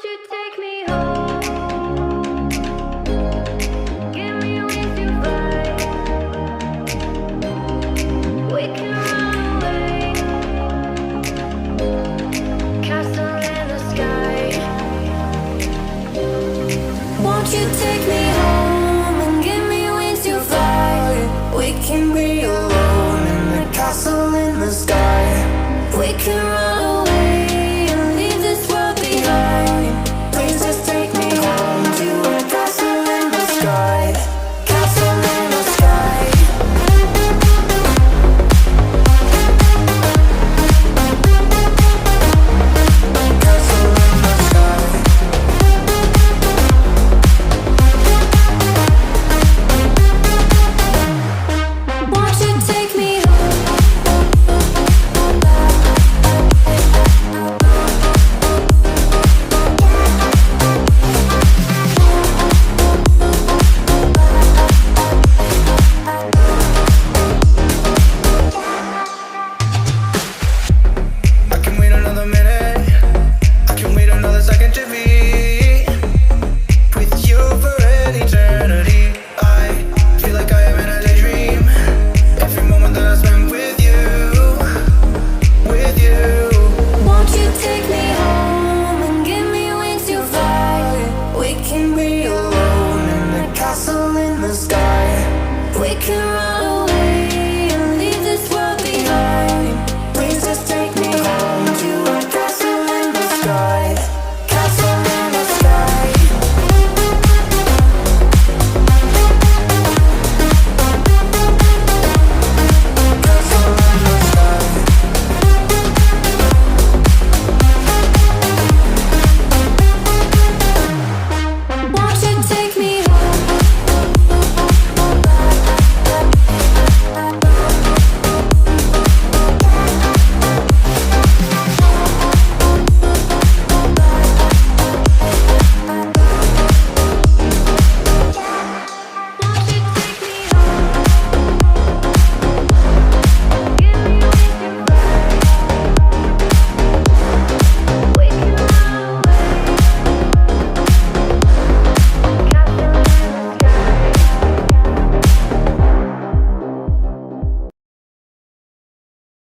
Won't you take me home? Give me wings to fly. We can run away. Castle in the sky. Won't you take me home and give me wings to fly? We can be